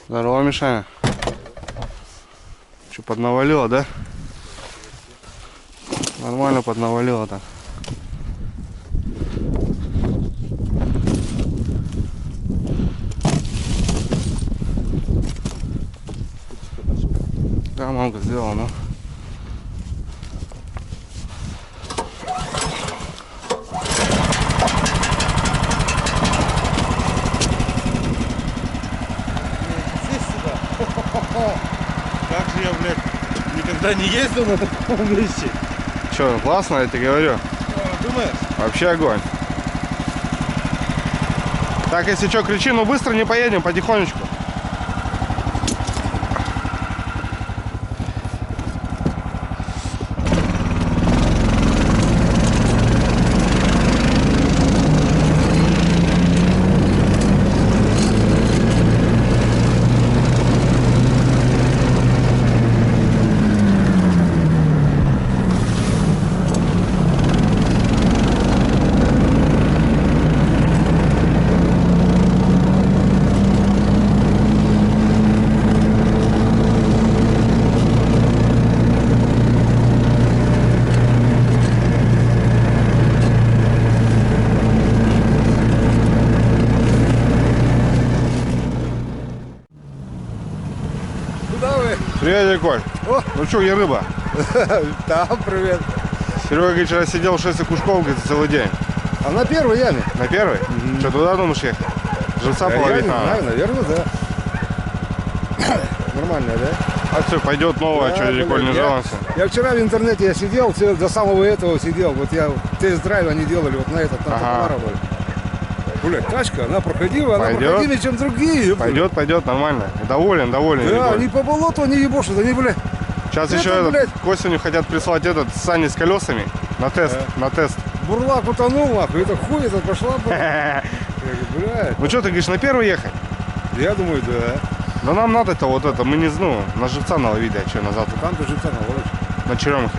Здорово, Мишаня. Что, поднавалило, да? Нормально поднавалило так. Да, мамка сделала, ну. Как же я, блядь, никогда не ездил на таком месте. Че, классно, я тебе говорю. Думаешь? Вообще огонь. Так, если что, кричи, но быстро не поедем, потихонечку. Куда вы? Привет, дядя Коль. О! Ну что, где рыба? Да, привет. Серега, говорит, вчера сидел 6 окушков, говорит, целый день. А на первой яме? На первый? Что, туда думаешь ехать? Живца Я половить не надо. знаю, наверное, да. Нормально, да? А все, пойдет новое, Да, что дядя Коль не блин, жаловался. я вчера в интернете сидел, до самого этого сидел. Вот я тест-драйв они делали вот на этот, на Ага. Топора. Блядь, тачка, она проходила, она Пойдет. проходимее, чем другие. Пойдет, пойдет, нормально. Доволен, доволен. дядя Да, Коль. они по болоту, они ебошут, они, блядь. Сейчас это, еще блядь. к осенью хотят прислать этот сани с колесами на тест. На тест. Бурлак утонул, нахуй, это хуй, это пошла, блядь. Я говорю, блядь. Ну что, ты говоришь, на первый ехать? Я думаю, да. Да нам надо-то вот это, мы не знаем, на живца наловить, а что, на завтра? Там тоже живца наловишь. На черемухе.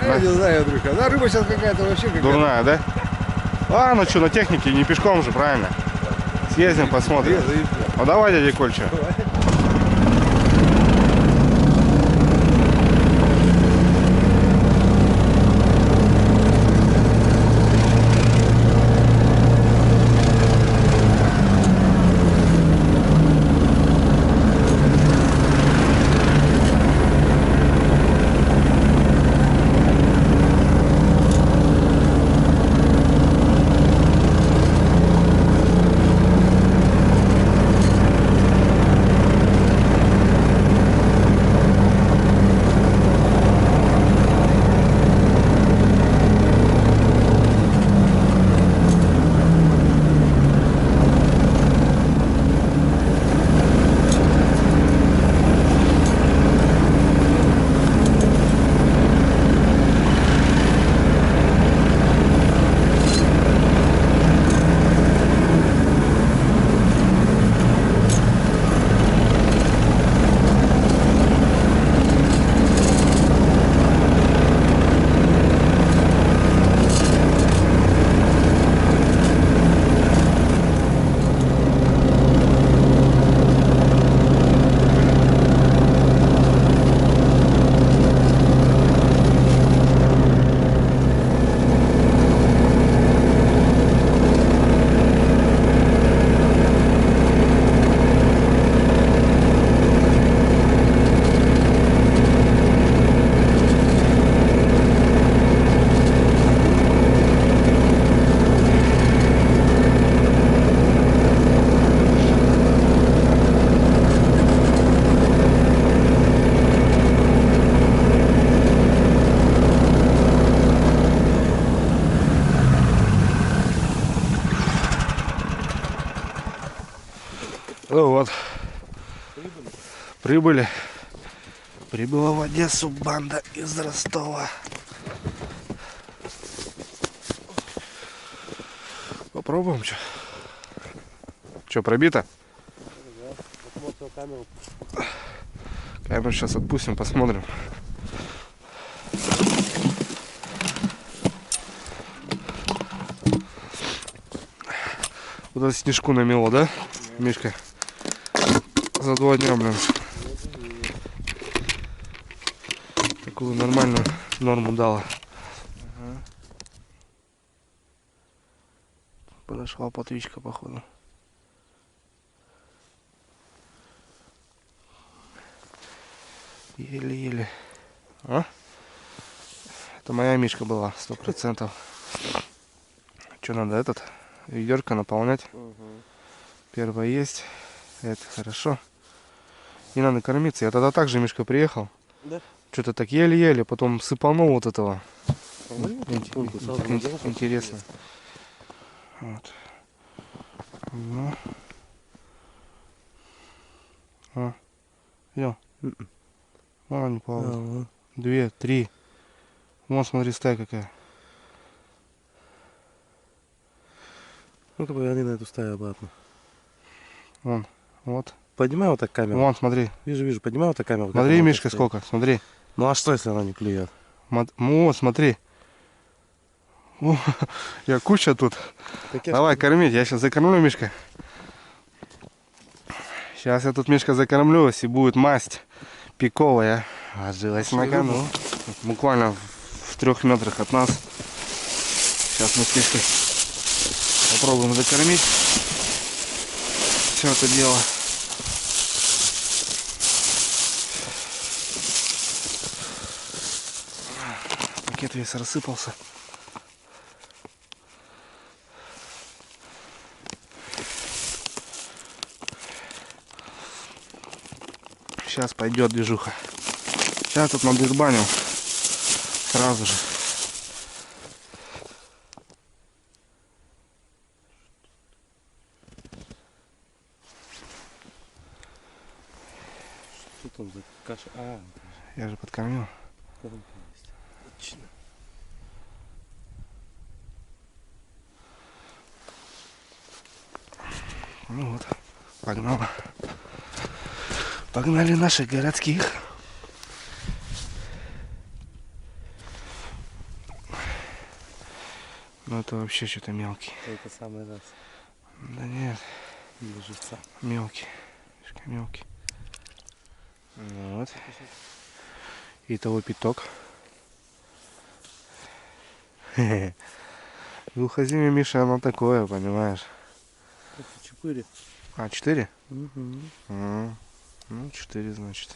Я не знаю, Андрюха. Да, рыба сейчас какая-то вообще какая-то. Дурная, да? А, ну что, на технике, не пешком же, правильно? Съездим, посмотрим. Ну давай, дядя Коль, что? Ну вот, прибыли. Прибыла в Одессу банда из Ростова. Попробуем, что? Что, пробито? Камеру сейчас отпустим, посмотрим. Вот это снежку намело, да, Мишка? За 2 дня, блин. Такую нормальную норму дала. Ага. Подошла плотвичка, походу. Еле-еле. А? Это моя мишка была, 100%. Что надо этот? Ведерко наполнять. Первое есть. Это хорошо. Не надо кормиться. Я тогда также мишка приехал. Да? Что-то так еле-еле, потом сыпанул вот этого. Интересно. Интересно. Вот. Ну. А. Видел? Вон они плавают. 2, 3. Вон, смотри, стая какая. Ну-ка, поверни на эту стаю обратно. Вон. Вот. Поднимай вот так камеру. Вон, смотри. Вижу. Поднимай вот так камеру. как Смотри, она вот Мишка, стоит. сколько. Смотри. Ну а что, если она не клюет? Вот, смотри. О, я куча тут. Так я Давай, кормить. Я сейчас закормлю Мишка. Сейчас я тут Мишка закормлюсь, и будет масть пиковая. Отжилась на кону. Буквально в 3 метрах от нас. Сейчас мы с Мишкой попробуем закормить все это дело. Пакет весь рассыпался. Сейчас пойдет движуха. Сейчас тут надырбанил. Сразу же. Что там за каша? А, Я же подкормил. коронка есть. Отлично. Ну вот. Погнала. Погнали наших городских. Ну это вообще что-то мелкий. Это самый раз. Да нет, Для живца. мелкий. Слишком мелкий. Ну вот. Итого пяток. Глухозимье, Миша, оно такое, понимаешь. Это 4. А, 4? Угу. Ну, 4, значит.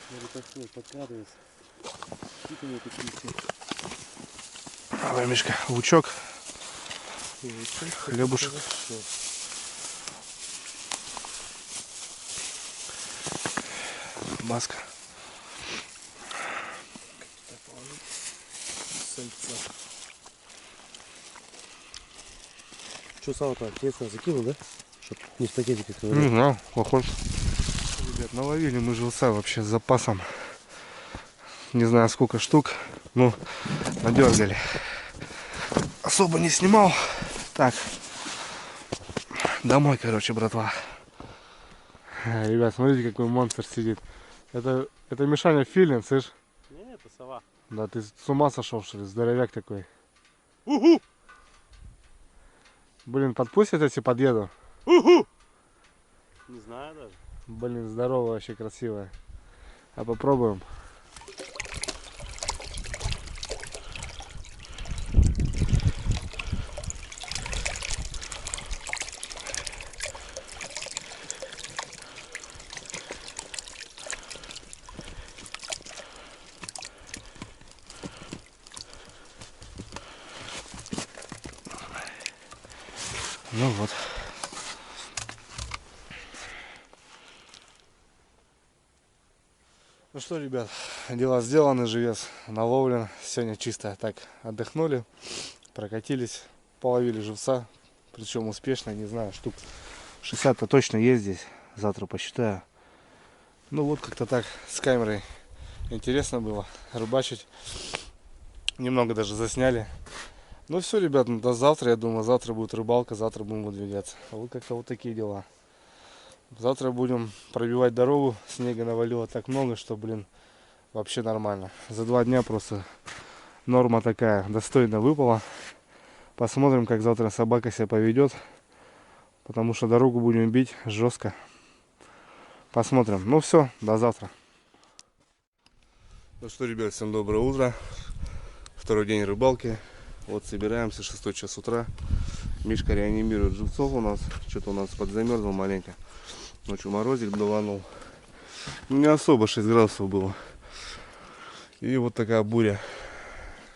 Смотри, подходит, подкрадывается. Какие-то вот такие все. Давай, Мишка, лучок, хлебушек. Маска. Что, сало-то ответственно закинул, да? Чтоб не в пакетиках Не ковырять. знаю, похож. Ребят, наловили мы живца вообще с запасом. Не знаю сколько штук. Ну, надергали. Особо не снимал. Так. Домой, короче, братва. Ребят, смотрите, какой монстр сидит. Это Мишаня филин, слышь? Не, это сова. Да ты с ума сошел, что ли? Здоровяк такой. Угу! Блин, подпустят, если подъеду? Угу! Не знаю даже. Блин, здорово, вообще красивая. А попробуем. Ну вот. Ну что, ребят, дела сделаны, живец наловлен. Сегодня чисто так отдохнули, прокатились, половили живца. Причем успешно, не знаю, штук 60-то точно есть здесь. Завтра посчитаю. Ну вот как-то так с камерой интересно было рыбачить. Немного даже засняли. Ну все, ребят, до завтра, я думаю, завтра будет рыбалка, завтра будем выдвигаться. А вот как-то вот такие дела. Завтра будем пробивать дорогу, снега навалило так много, что, блин, вообще нормально. За 2 дня просто норма такая, достойно выпала. Посмотрим, как завтра собака себя поведет, потому что дорогу будем бить жестко. Посмотрим. Ну все, до завтра. Ну что, ребят, всем доброе утро. Второй день рыбалки. Вот собираемся, 6 час утра. Мишка реанимирует живцов у нас. Что-то у нас подзамерзло маленько. Ночью морозик даванул. Не особо 6 градусов было. И вот такая буря.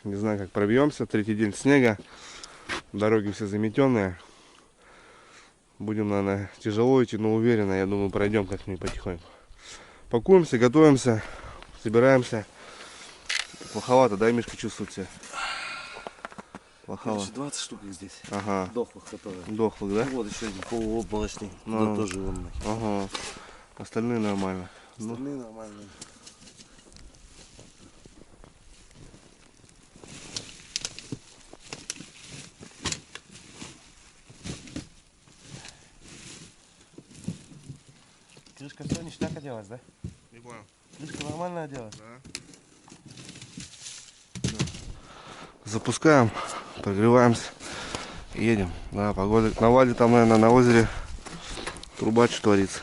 Не знаю, как пробьемся. 3-й день снега. Дороги все заметенные. Будем, наверное, тяжело идти, но уверенно. Я думаю, пройдем как-нибудь потихоньку. Пакуемся, готовимся. Собираемся. Плоховато, да, Мишка, чувствует себя? Плохого. Короче, 20 штук их здесь. Ага. Дохлых, которые. Дохлых, да? Вот еще один полуоблачный. Ну. Да, тоже он. Ага. Остальные нормально. Ну, Остальные нормальные. Крышка все ништяк оделась, да? не понял. Крышка нормально оделась? Запускаем, прогреваемся, едем. Да, погода на Вале, там, наверное, на озере труба что творится.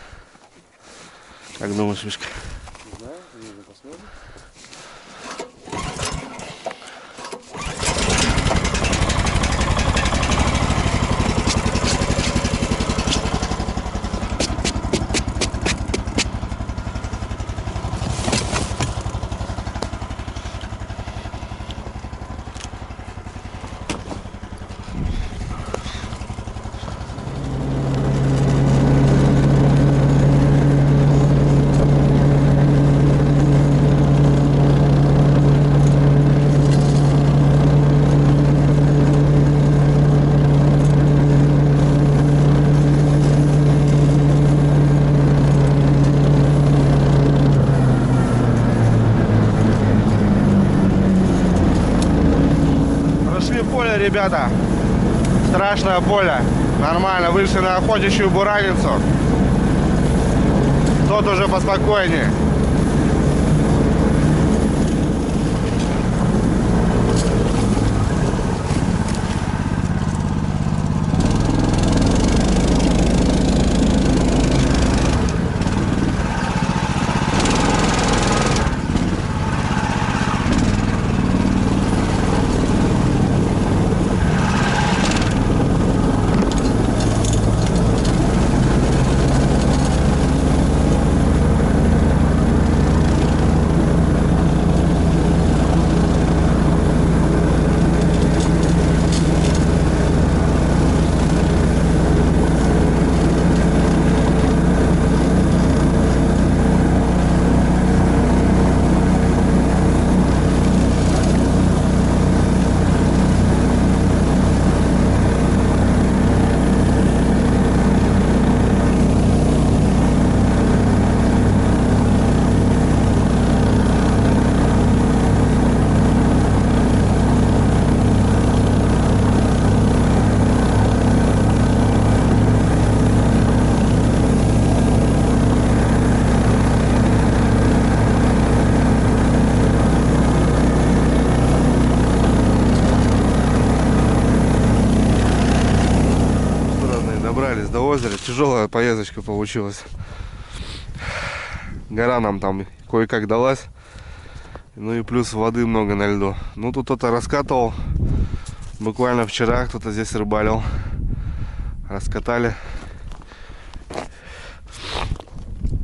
Как думаешь, Мишка? Не знаю, нужно посмотрим. Прошли поле, ребята. Страшное поле. Нормально, вышли на охотничью бураницу. Тот уже поспокойнее. добрались до озера. Тяжелая поездочка получилась. Гора нам там кое-как далась. Ну и плюс воды много на льду. Ну тут кто-то раскатывал. Буквально вчера кто-то здесь рыбалил. Раскатали.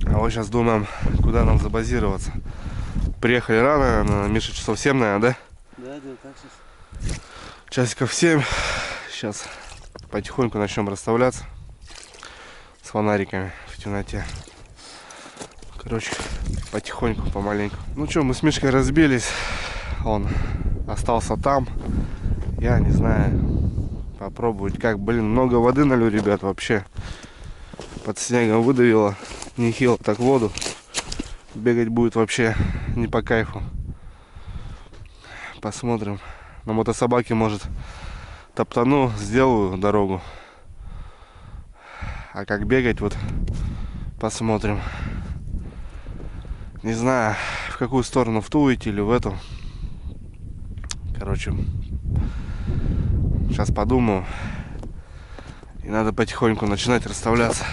А вот сейчас думаем, куда нам забазироваться. Приехали рано, наверное, Миша, часов 7, наверное, да? Да, где так сейчас. Часиков 7. Сейчас потихоньку начнем расставляться. С фонариками в темноте. Короче, потихоньку, помаленьку. Ну что, мы с Мишкой разбились. Он остался там. Я не знаю. Попробовать как. Блин, много воды налью, ребят, вообще. Под снегом выдавило. Нехило так воду. Бегать будет вообще не по кайфу. Посмотрим. На мотособаке, может, топтану, сделаю дорогу. А как бегать, вот посмотрим. Не знаю, в какую сторону, в ту идти или в эту. Короче, сейчас подумаю. И надо потихоньку начинать расставляться.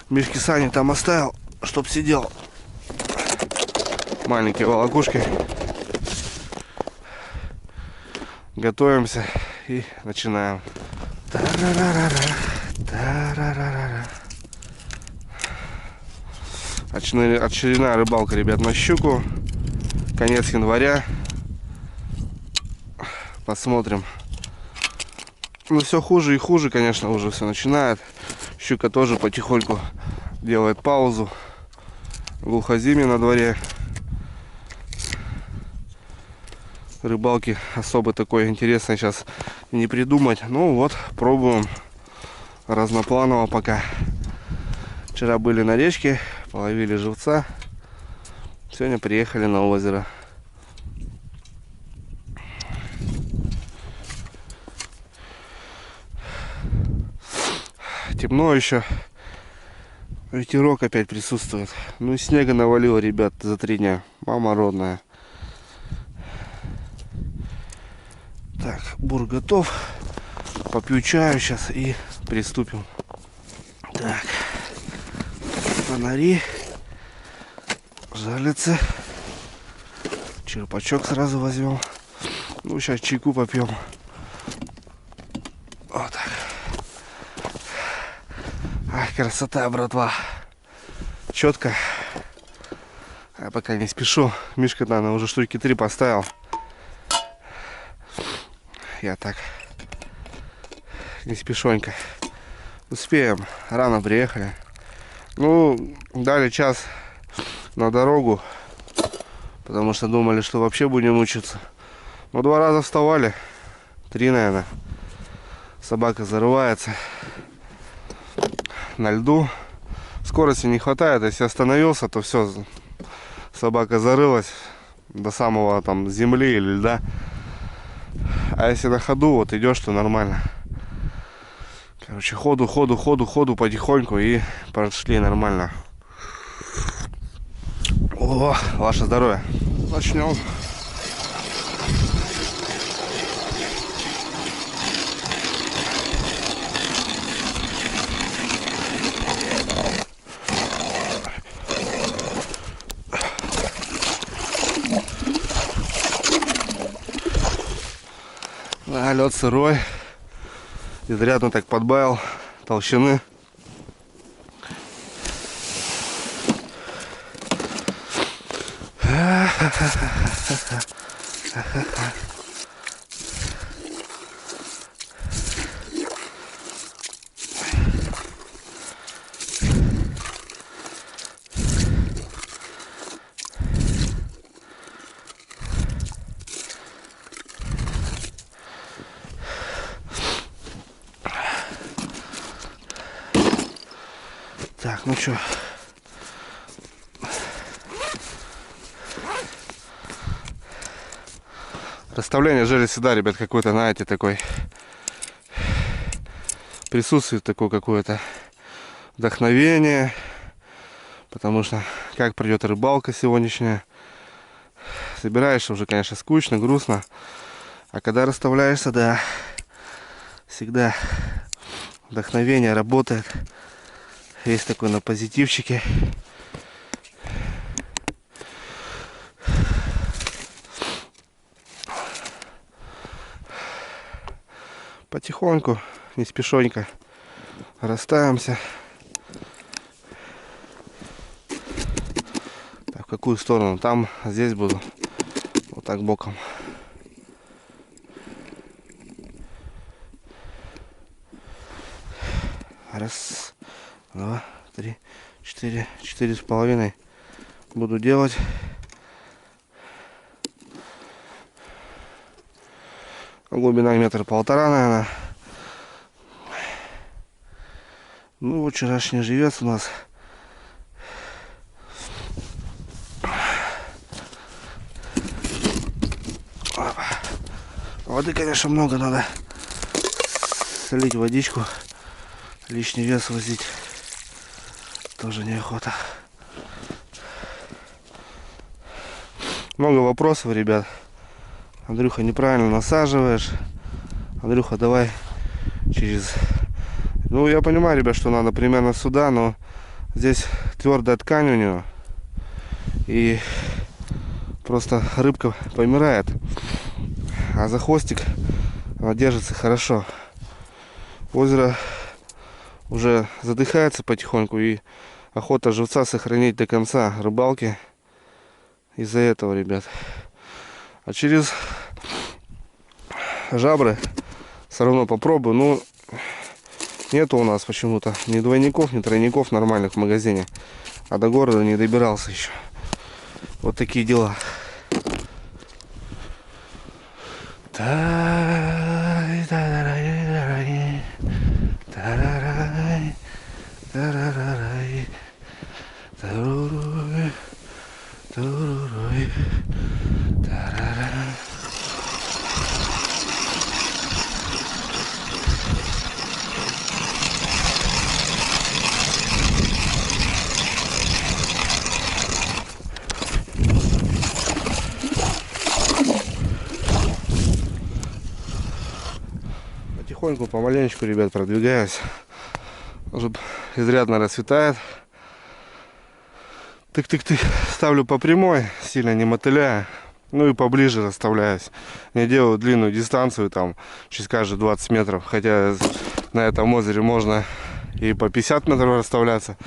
Мишки сани там оставил, чтоб сидел. Маленькие волокушки. Готовимся и начинаем. Очередная рыбалка, ребят, на щуку. Конец января. Посмотрим. Ну, все хуже и хуже, конечно, уже все начинает. Щука тоже потихоньку делает паузу. Глухозимье на дворе. Рыбалки особо такой интересной сейчас не придумать. Ну вот, пробуем разнопланово пока. Вчера были на речке, половили живца. Сегодня приехали на озеро. Темно еще. Ветерок опять присутствует. Ну и снега навалило, ребят, за 3 дня. Мама родная. Так, бур готов. Попью чаю сейчас и приступим. Так. Фонари. Жалится. Черпачок сразу возьмем. Ну, сейчас чайку попьем. Вот так. Ах, красота, братва. Четко. Я пока не спешу. Мишка, наверное, уже штуки 3 поставил. Я так не спешонько. Успеем. Рано приехали. Ну, дали час на дорогу. Потому что думали, что вообще будем мучиться. Но 2 раза вставали. 3, наверное. Собака зарывается на льду. Скорости не хватает. Если остановился, то все. Собака зарылась до самого там земли или льда. А если на ходу, вот идешь, то нормально. Короче, ходу потихоньку и прошли нормально. О, ваше здоровье. Начнем. Да, лед сырой. Изрядно так подбавил толщины. Так, ну что, расставление жели всегда, ребят, какой-то, знаете, такой присутствует такое какое-то вдохновение, потому что как придет рыбалка сегодняшняя, собираешься уже, конечно, скучно, грустно, а когда расставляешься, да, всегда Вдохновение работает. Есть такой на позитивчике. Потихоньку, не спешонько расставимся. Так, в какую сторону? Там, здесь буду. Вот так боком. Раз, два, три, четыре. 4,5 буду делать. Глубина 1,5 метра, наверное. Ну вот вчерашний живец у нас. Опа. Воды, конечно, много, надо солить водичку. Лишний вес возить тоже неохота. Много вопросов, ребят. Андрюха, неправильно насаживаешь. Андрюха, давай через... Ну, я понимаю, ребят, что надо примерно сюда, но здесь твердая ткань у нее. И просто рыбка помирает. А за хвостик она держится хорошо. Озеро уже задыхается потихоньку, и охота живца сохранить до конца рыбалки из-за этого, ребят. А через жабры все равно попробую. Ну, нету у нас почему-то ни двойников, ни тройников нормальных в магазине. А до города не добирался еще. Вот такие дела. Потихоньку, помаленечку, ребят, продвигаюсь. Уже изрядно расцветает. Тык-тык-тык. Ставлю по прямой, сильно не мотыляя. Ну и поближе расставляюсь. Не делаю длинную дистанцию, там, через каждые 20 метров. Хотя на этом озере можно и по 50 метров расставляться.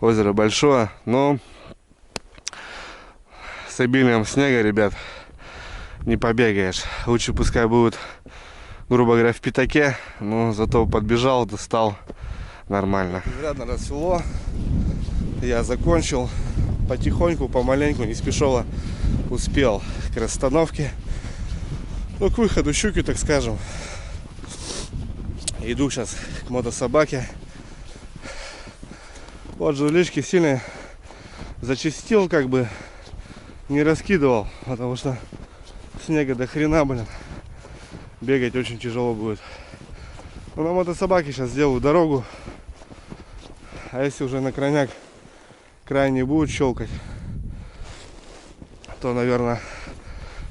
Озеро большое, но с обилием снега, ребят, не побегаешь. Лучше пускай будет, грубо говоря, в пятаке, но зато подбежал, достал нормально. Изрядно расцвело. Я закончил. Потихоньку, помаленьку, не спешила, успел к расстановке. Ну, к выходу щуки, так скажем. Иду сейчас к мотособаке. Вот жулички сильно зачистил, как бы не раскидывал, потому что снега до хрена, блин. Бегать очень тяжело будет. Но на мотособаке сейчас сделаю дорогу. А если уже на крайняк край не будет щелкать, то, наверное,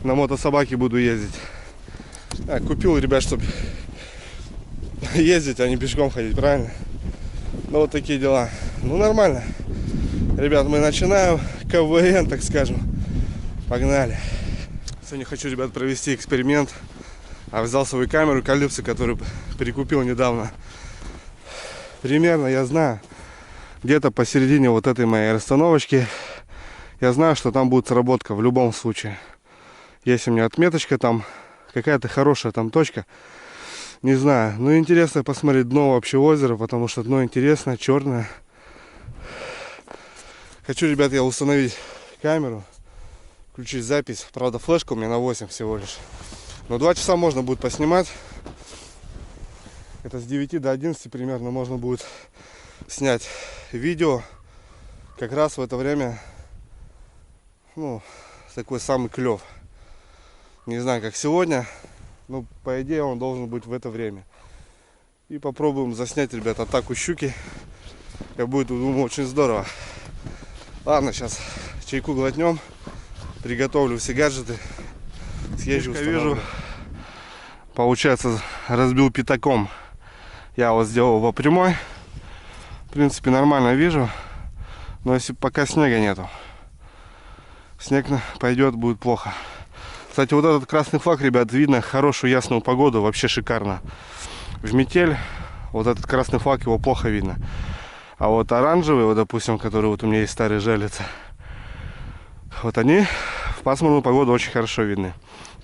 на мотособаке буду ездить. Купил, ребят, чтобы ездить, а не пешком ходить, правильно? Ну, вот такие дела. Ну, нормально. Ребят, мы начинаем КВН, так скажем. Погнали. Сегодня хочу, ребят, провести эксперимент. Взял свою камеру Калипсо, которую прикупил недавно. Примерно я знаю, где-то посередине вот этой моей расстановочки, я знаю, что там будет сработка в любом случае. Есть у меня отметочка там, какая-то хорошая там точка. Не знаю, ну интересно посмотреть дно вообще озера, потому что дно интересное, черное. Хочу, ребят, я установить камеру, включить запись. Правда, флешка у меня на 8 всего лишь. Но 2 часа можно будет поснимать. Это с 9 до 11 примерно можно будет снять видео. Как раз в это время, ну, такой самый клев. Не знаю, как сегодня, но по идее он должен быть в это время. И попробуем заснять, ребят, атаку щуки. И будет, думаю, очень здорово. Ладно, сейчас чайку глотнем. Приготовлю все гаджеты. Съезжу, вижу. Получается, разбил пятаком Я вот сделал по прямой. В принципе, нормально вижу. Но если пока снега нету. Снег пойдет, будет плохо. Кстати, вот этот красный флаг, ребят, видно хорошую ясную погоду. Вообще шикарно. В метель вот этот красный флаг, его плохо видно. А вот оранжевый, вот, допустим, который вот у меня есть старый жалится, вот они в пасмурную погоду очень хорошо видны.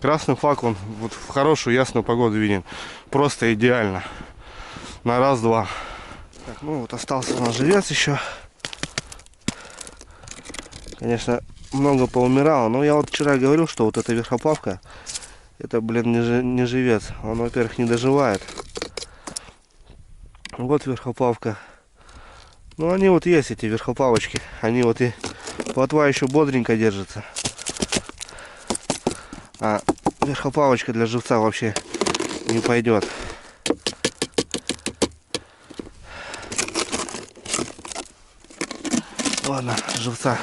Красный флаг, он вот в хорошую ясную погоду виден. Просто идеально. На раз-два. Так, ну вот остался у нас живец еще. Конечно, много поумирало. Но я вот вчера говорил, что вот эта верхоплавка, это, блин, не живец. Он, во-первых, не доживает. Вот верхоплавка. Ну, они вот есть, эти верхоплавочки. Они вот и плотва еще бодренько держится. А верхоплавочка для живца вообще не пойдет. Ладно, живца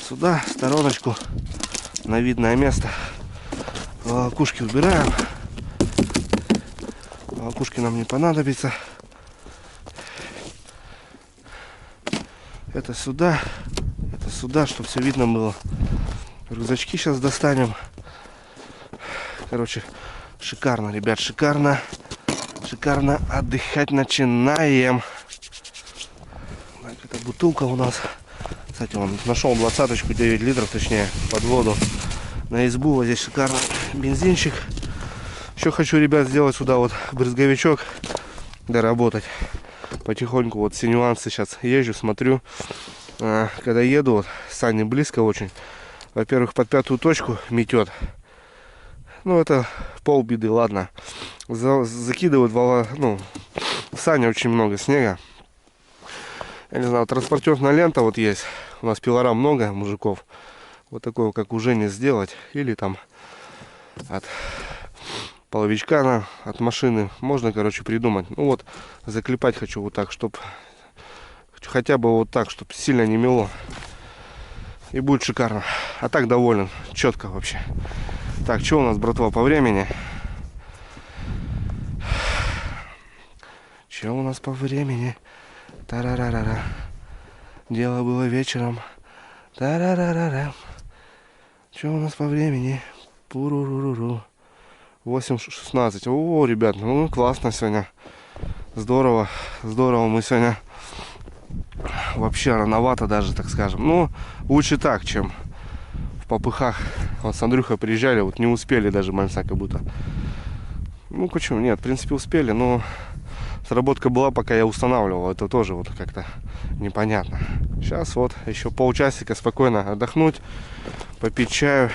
сюда, в стороночку, на видное место. Волокушки убираем. Волокушки нам не понадобятся. Это сюда, чтобы все видно было. Рюкзачки сейчас достанем. Короче, шикарно, ребят, шикарно. Шикарно отдыхать начинаем. Так, это бутылка у нас. Кстати, он нашел 20-очку, 9 литров, точнее, под воду. На избу вот здесь шикарный бензинчик. Еще хочу, ребят, сделать сюда вот брызговичок, доработать. Потихоньку вот все нюансы сейчас езжу, смотрю. Когда еду, вот, сани близко очень. Во-первых, под пятую точку метет. Ну, это полбеды, ладно. Закидывают в сани очень много снега. Я не знаю, транспортерная лента вот есть. У нас пилорам много мужиков. Вот такой, как у Жени, сделать. Или там от половичка от машины. Можно, короче, придумать. Ну вот, заклепать хочу вот так, чтобы хотя бы вот так, чтобы сильно не мело. И будет шикарно. А так доволен. Четко вообще. Так, что у нас, братва, по времени? Что у нас по времени? Тарарарара. Дело было вечером. Тарарарара. Что у нас по времени? Пуруруруру. 8:16. О, ребят, ну классно сегодня. Здорово. Здорово мы сегодня. Вообще рановато даже, так скажем. Ну, лучше так, чем в попыхах. Вот с Андрюхой приезжали, вот не успели даже мальца как будто. Ну, почему? Нет, в принципе успели, но сработка была, пока я устанавливал. Это тоже вот как-то непонятно. Сейчас вот еще полчасика спокойно отдохнуть, попить чаю,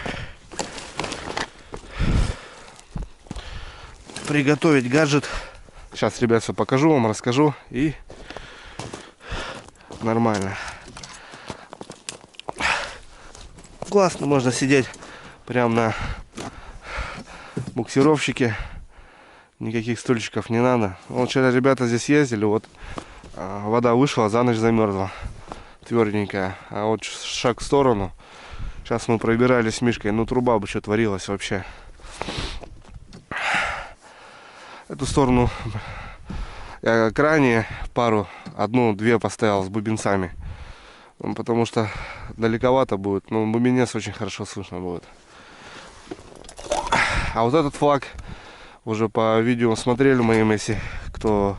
приготовить гаджет. Сейчас, ребят, все покажу вам, расскажу, и нормально. Классно, можно сидеть прям на буксировщике. Никаких стульчиков не надо. Вот вчера ребята здесь ездили, вот вода вышла, за ночь замерзла. Тверденькая. А вот шаг в сторону. Сейчас мы пробирались с Мишкой. Ну, труба бы что творилась вообще. Эту сторону я крайне одну-две поставил с бубенцами. Потому что далековато будет. Но бубенец очень хорошо слышно будет. А вот этот флаг уже по видео смотрели моим, если кто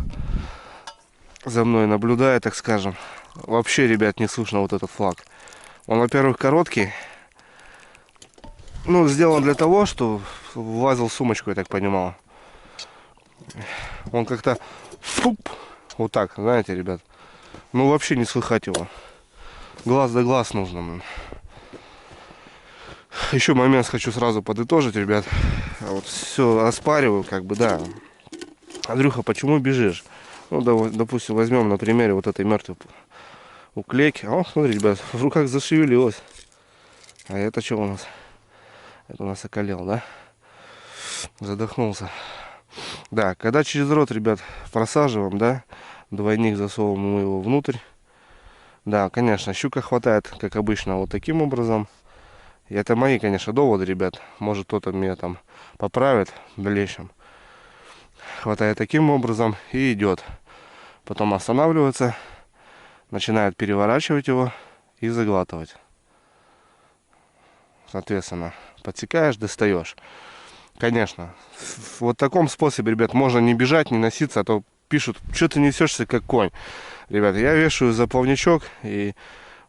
за мной наблюдает, так скажем. Вообще, ребят, не слышно вот этот флаг. Он, во-первых, короткий. Ну, сделан для того, что влазил в сумочку, я так понимал. Он как-то вот так, знаете, ребят. Ну, вообще не слыхать его. Глаз да глаз нужно. Еще момент хочу сразу подытожить, ребят. Вот все оспариваю, как бы, да. Андрюха, почему бежишь? Ну, допустим, возьмем на примере вот этой мертвой уклейки. О, смотри, ребят, в руках зашевелилось. А это что у нас? Это у нас околел, да? Задохнулся. Да, когда через рот, ребят, просаживаем, да, двойник засовываем мы его внутрь. Да, конечно, щука хватает, как обычно, вот таким образом. И это мои, конечно, доводы, ребят. Может, кто-то меня там поправит в дальнейшем. Хватает таким образом и идет. Потом останавливается, начинает переворачивать его и заглатывать. Соответственно, подсекаешь, достаешь. Конечно, в вот таком способе, ребят, можно не бежать, не носиться, а то пишут, что ты несешься как конь. Ребят, я вешаю за плавничок, и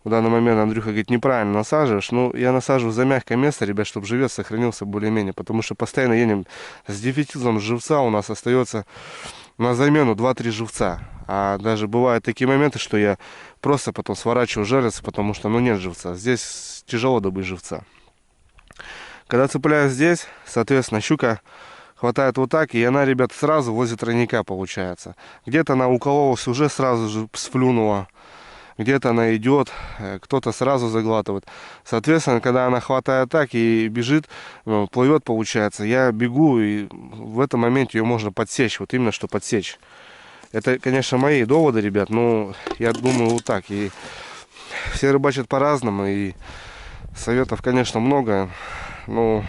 в данный момент Андрюха говорит, неправильно насаживаешь. Ну, я насаживаю за мягкое место, ребят, чтобы живец сохранился более-менее, потому что постоянно едем с дефицитом живца, у нас остается на замену 2-3 живца. А даже бывают такие моменты, что я просто потом сворачиваю жерлиц, потому что, ну, нет живца. Здесь тяжело добыть живца. Когда цепляю здесь, соответственно, щука хватает вот так, и она, ребят, сразу возле тройника получается. Где-то она укололась, уже сразу же сплюнула. Где-то она идет, кто-то сразу заглатывает. Соответственно, когда она хватает так и бежит, ну, плывет, получается, я бегу, и в этом моменте ее можно подсечь. Вот именно что подсечь. Это, конечно, мои доводы, ребят, но я думаю вот так. И все рыбачат по-разному, и советов, конечно, много. Ну,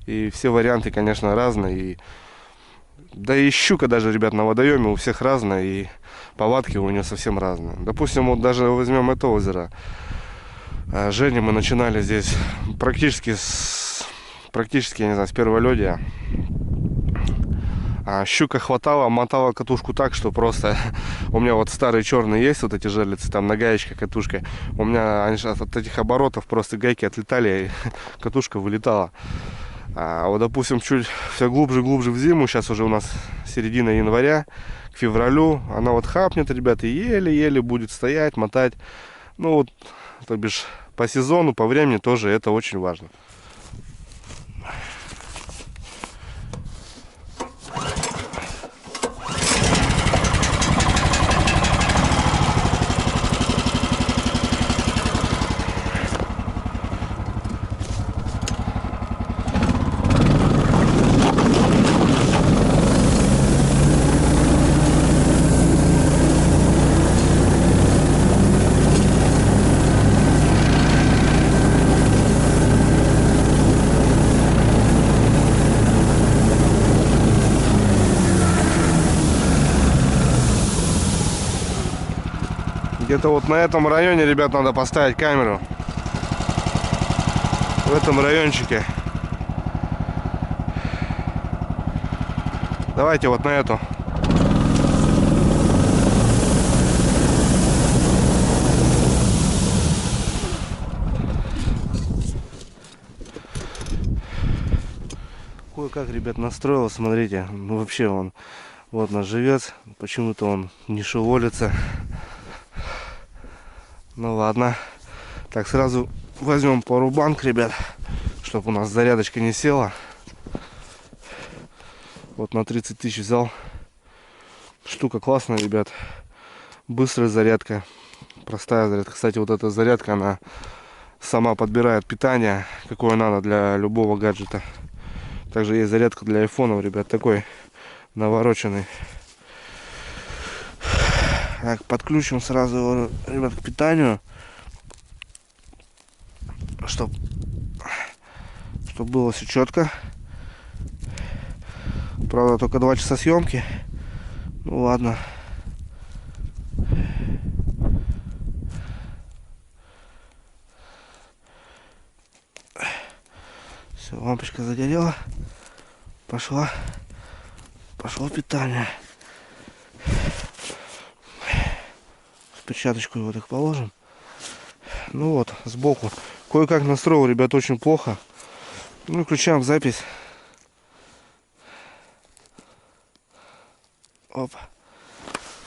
и все варианты, конечно, разные. И... Да и щука даже, ребят, на водоеме у всех разная. И повадки у нее совсем разные. Допустим, вот даже возьмем это озеро. Женя, мы начинали здесь практически, я не знаю, с перволедия. Щука хватала, мотала катушку так, что просто... У меня вот старые черные есть, вот эти жерлицы, там на гаечке катушка. У меня от этих оборотов просто гайки отлетали, и катушка вылетала. А вот, допустим, чуть все глубже в зиму, сейчас уже у нас середина января, к февралю, она вот хапнет, ребята, и еле-еле будет стоять, мотать. Ну вот, то бишь, по сезону, по времени тоже это очень важно. Где-то вот на этом районе, ребят, надо поставить камеру. В этом райончике. Давайте вот на эту. Кое-как, ребят, настроил, смотрите. Ну вообще он, вот наш живец. Почему-то он не шевелится. Ну ладно. Так, сразу возьмем пару банк, ребят, чтобы у нас зарядочка не села. Вот на 30 тысяч взял. Штука классная, ребят. Быстрая зарядка. Простая зарядка. Кстати, вот эта зарядка, она сама подбирает питание, какое надо для любого гаджета. Также есть зарядка для айфонов, ребят, такой навороченный. Так, подключим сразу его, ребят, к питанию, чтобы было все четко. Правда, только 2 часа съемки. Ну ладно. Все, лампочка загорела. Пошло питание. Перчаточку вот их положим. Ну вот, сбоку. Кое-как настроил, ребят, очень плохо. Ну и включаем запись. Оп.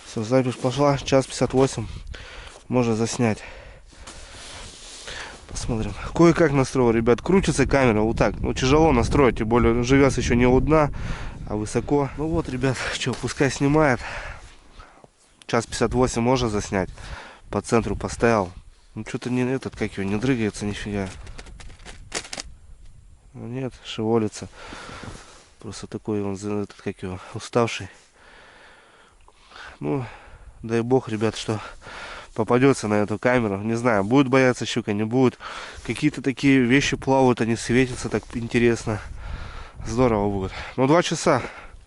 Все, запись пошла. 1:58. Можно заснять. Посмотрим. Кое-как настроил, ребят. Крутится камера вот так. Ну, тяжело настроить, тем более живец еще не у дна, а высоко. Ну вот, ребят, что, пускай снимает. 1:58 можно заснять. По центру поставил. Ну что-то не этот, как его, не дрыгается нифига. Ну, нет, шевелится. Просто такой он, этот, как его, уставший. Ну, дай бог, ребят, что попадется на эту камеру. Не знаю, будет бояться щука, не будет. Какие-то такие вещи плавают, они светятся так интересно. Здорово будет. Ну, 2 часа.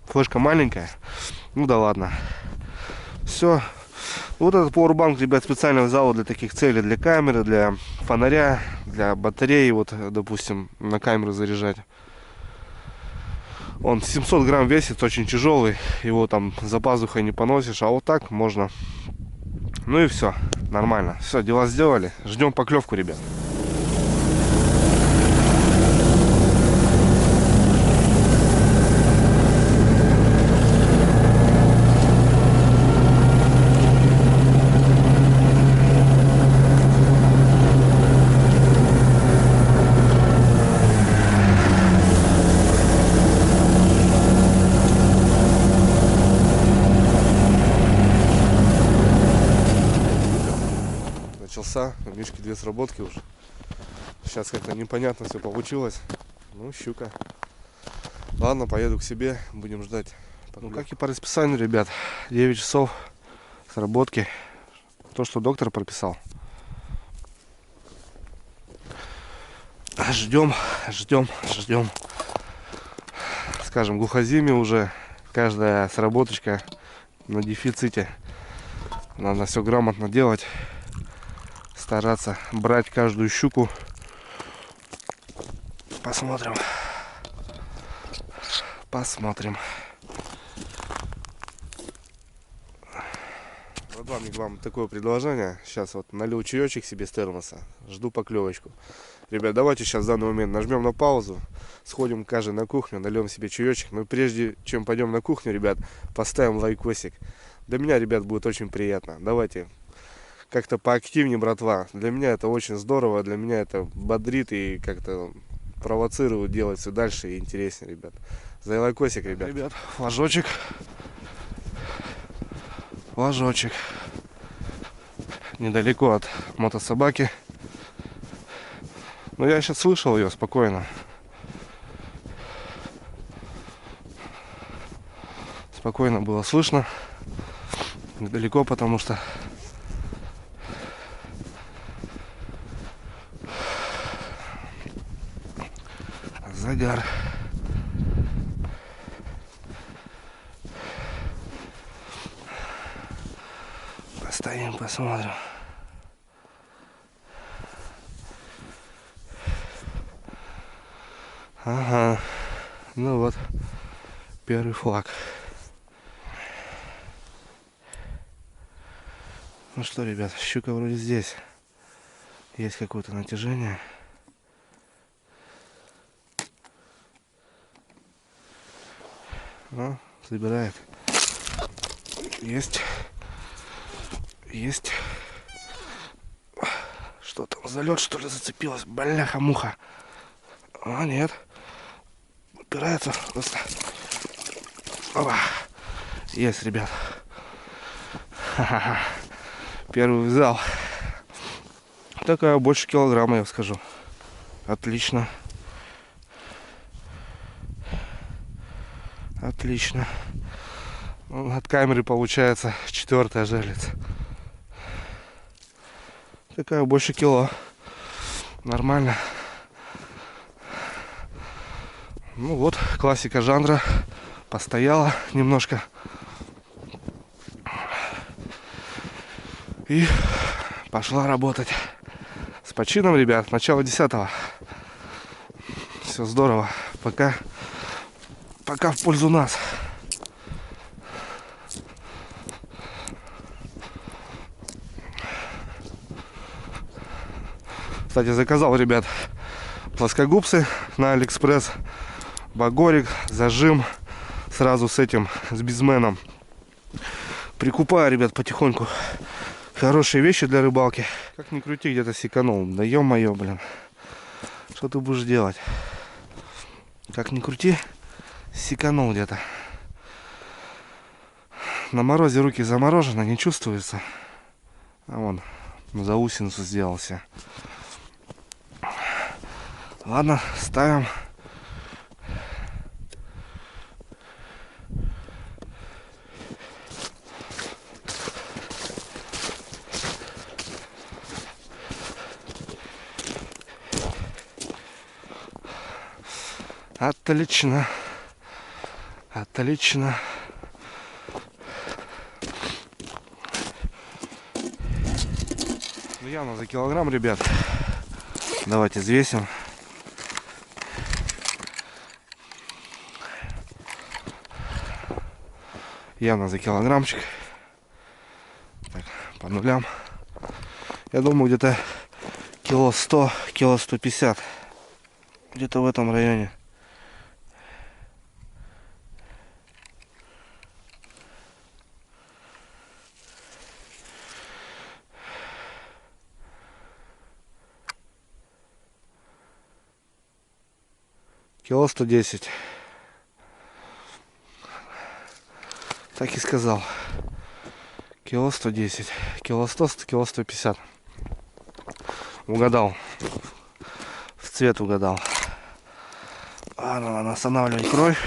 Флешка маленькая. Ну да ладно. Все. Вот этот пауэрбанк, ребят, специально взял для таких целей. Для камеры, для фонаря, для батареи. Вот, допустим, на камеру заряжать. Он 700 грамм весит, очень тяжелый. Его там за пазухой не поносишь. А вот так можно. Ну и все. Нормально. Все, дела сделали. Ждем поклевку, ребят. Начался. У Мишки 2 сработки уже. Сейчас как-то непонятно все получилось. Ну, щука. Ладно, поеду к себе. Будем ждать. Ну, как и по расписанию, ребят. 9 часов сработки. То, что доктор прописал. Ждем, ждем, ждем. Скажем, глухозимье уже. Каждая сработочка на дефиците. Надо все грамотно делать. Стараться брать каждую щуку. Посмотрим. Посмотрим. Вот вам такое предложение. Сейчас вот налил чаечек себе с термоса. Жду поклевочку. Ребят, давайте сейчас в данный момент нажмем на паузу. Сходим каждый на кухню, нальем себе чаечек. Но прежде чем пойдем на кухню, ребят, поставим лайкосик. Для меня, ребят, будет очень приятно. Давайте как-то поактивнее, братва. Для меня это очень здорово. Для меня это бодрит и как-то провоцирует делать все дальше и интереснее, ребят. За лайкосик, ребят. Ребят, флажочек. Флажочек. Недалеко от мотособаки. Но я сейчас слышал ее спокойно. Спокойно было слышно. Недалеко, потому что загар. Постоим, посмотрим. Ага. Ну вот, первый флаг. Ну что, ребят, щука вроде здесь. Есть какое-то натяжение. Ну, забирает. Есть. Есть. Что там, за лед, что ли, зацепилось? Бляха-муха. А, нет. Упирается просто. Опа. Есть, ребят. Ха-ха-ха. Первый взял. Такая больше килограмма, я скажу. Отлично. Отлично. Ну, от камеры получается 4-я жерлица. Такая больше кило. Нормально. Ну вот, классика жанра. Постояла немножко. И пошла работать. С почином, ребят. Начало 10-го. Все здорово. Пока в пользу нас. Кстати, заказал, ребят, плоскогубцы на Алиэкспресс. Багорик, зажим. Сразу с этим, с безменом. Прикупаю, ребят, потихоньку. Хорошие вещи для рыбалки. Как ни крути, где-то секанул. Да ё-моё, блин. Что ты будешь делать? Как ни крути, секанул где-то. На морозе руки заморожены, не чувствуется. А вон, заусеницу сделался. Ладно, ставим. Отлично. Отлично. Ну, явно за килограмм, ребят. Давайте взвесим. Явно за килограммчик. Так, по нулям. Я думаю, где-то кило 100, кило 150. Где-то в этом районе. Кило 110. Так и сказал. Кило 110. Кило 100, кило 150. Угадал. В цвет угадал. Надо останавливать кровь.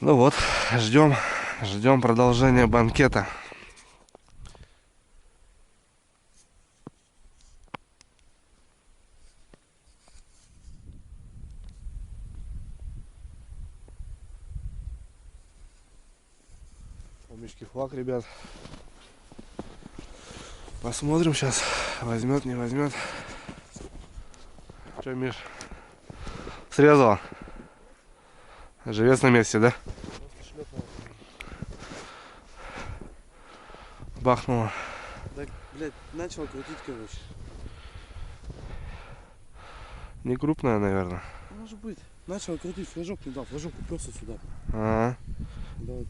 Ну вот, ждем продолжения банкета. У Мишки флаг, ребят. Посмотрим сейчас, возьмет, не возьмет. Че, Миш? Срезала? Живец на месте, да? Бахнула. Так, блядь, начал крутить, короче. Не крупная, наверное. Может быть. Начал крутить, флажок не дал, флажок уперся сюда. А, Давай,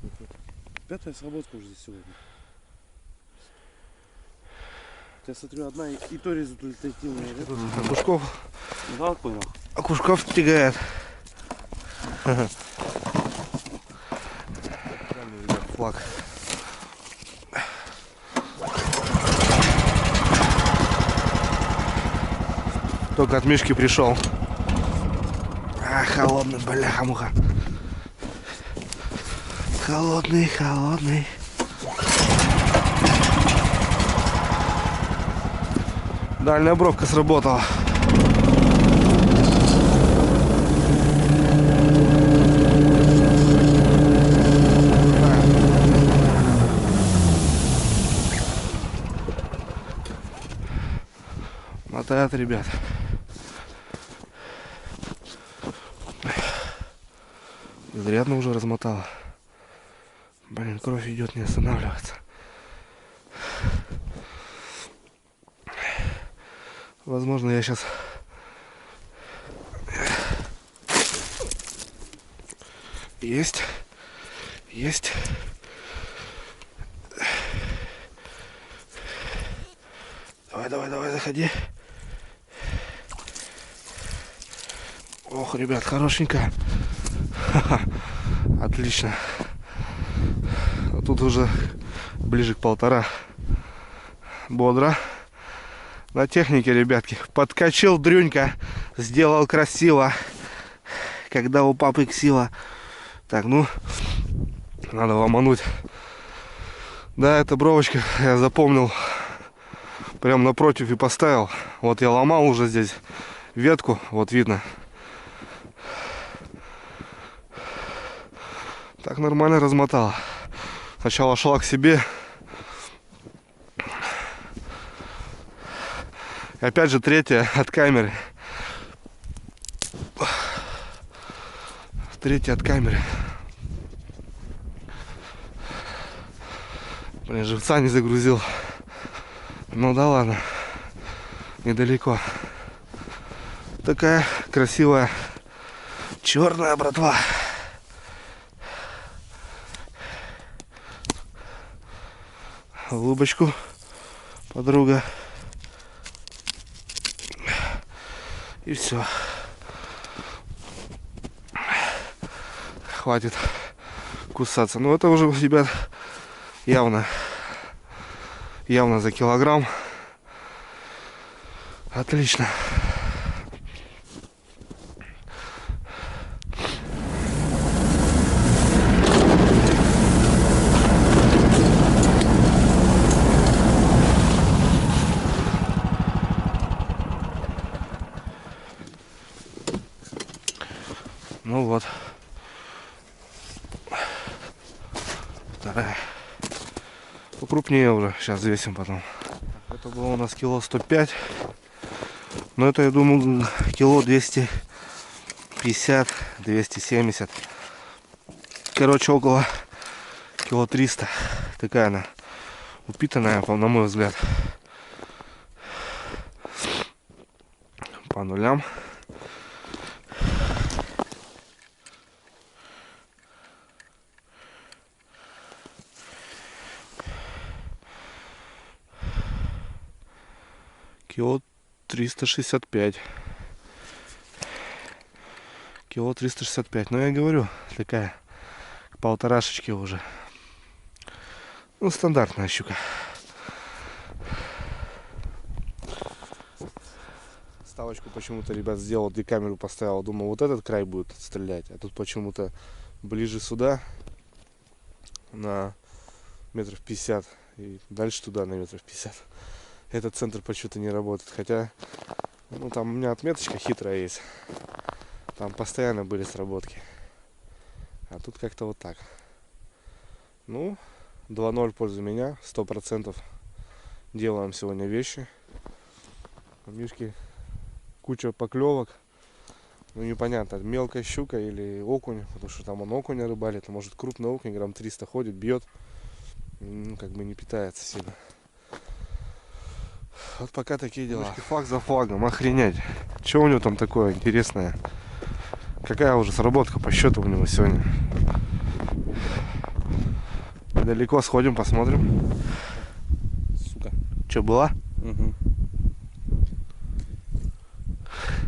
пятая сработка уже здесь сегодня. Я смотрю, одна и то результативная. тут Окушков, Да, понял. Окушков тягает. Флаг. Только от Мишки пришел. Холодный, бляха-муха. Холодный, холодный. Дальняя бровка сработала. Мотает, ребят. Изрядно уже размотала. Блин, кровь идет, не останавливается. Возможно, я сейчас есть. Давай, заходи. Ох, ребят, хорошенько. Отлично. А тут уже ближе к 1,5. Бодро. На технике, ребятки. Подкачал дрюнька. Сделал красиво. Когда у папы ксила. Так, ну. Надо ломануть. Да, эта бровочка, я запомнил. Прям напротив и поставил. Вот я ломал уже здесь ветку. Вот видно. Так нормально размотала. Сначала шла к себе. И опять же третья от камеры. Третья от камеры. Блин, живца не загрузил. Ну да ладно. Недалеко. Такая красивая черная братва. Лубочку, подруга. И все. Хватит кусаться. Но это уже, ребят, явно за килограмм. Отлично. Покрупнее уже. Сейчас взвесим потом. Это было у нас кило 105. Но это, я думаю, кило 250, 270. Короче, около кило 300. Такая она упитанная, на мой взгляд. По нулям. Кило 365. Кило 365. Ну, я говорю, такая полторашечки уже. Ну, стандартная щука. Ставочку почему-то, ребят, сделал, где камеру поставил. Думал, вот этот край будет стрелять. А тут почему-то ближе сюда на метров 50. И дальше туда на метров 50. Этот центр почему-то не работает. Хотя, ну, там у меня отметочка хитрая есть. Там постоянно были сработки. А тут как-то вот так. Ну, 2-0 в пользу меня. 100% делаем сегодня вещи. У Мишки куча поклевок. Ну, непонятно, мелкая щука или окунь. Потому что там он окуня рыбалит. Может, крупный окунь, грамм 300 ходит, бьет. Ну, как бы не питается сильно. Вот пока такие дела. Мишки флаг за флагом, охренеть. Что у него там такое интересное? Какая уже сработка по счету у него сегодня? Далеко сходим, посмотрим. Сука. Что, была? Угу.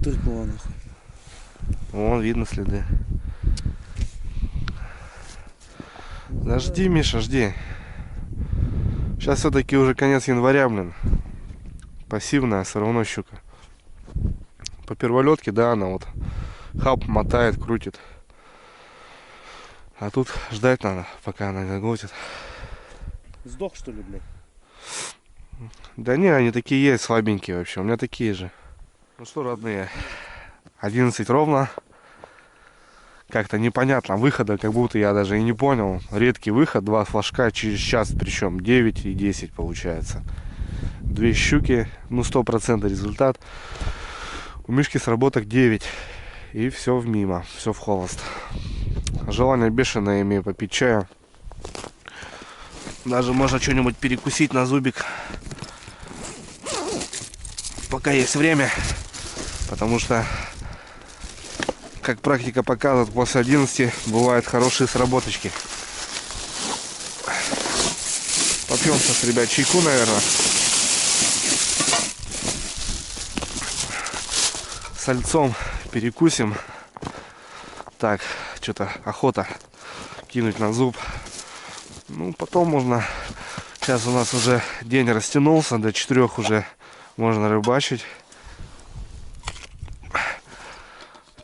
Тыркнула нахуй. Вон видно следы. Да жди, Миша, жди. Сейчас все-таки уже конец января, блин. Пассивная все равно щука. По перволетке, да, она вот хап мотает, крутит. А тут ждать надо, пока она заглотит. Сдох, что ли, блядь? Да не, они такие есть, слабенькие вообще. У меня такие же. Ну что, родные, 11 ровно. Как-то непонятно. Выхода как будто я даже и не понял. Редкий выход, 2 флажка через час, причем 9 и 10 получается. 2 щуки, ну 100% результат. У Мишки сработок 9. И все в мимо, все в холост. Желание бешеное имею попить чая. Даже можно что-нибудь перекусить на зубик. Пока есть время. Потому что, как практика показывает, после 11 бывают хорошие сработочки. Попьем сейчас, ребят, чайку, наверное. Сальцом перекусим. Так, что-то охота кинуть на зуб. Ну, потом можно... Сейчас у нас уже день растянулся, до 4 уже можно рыбачить.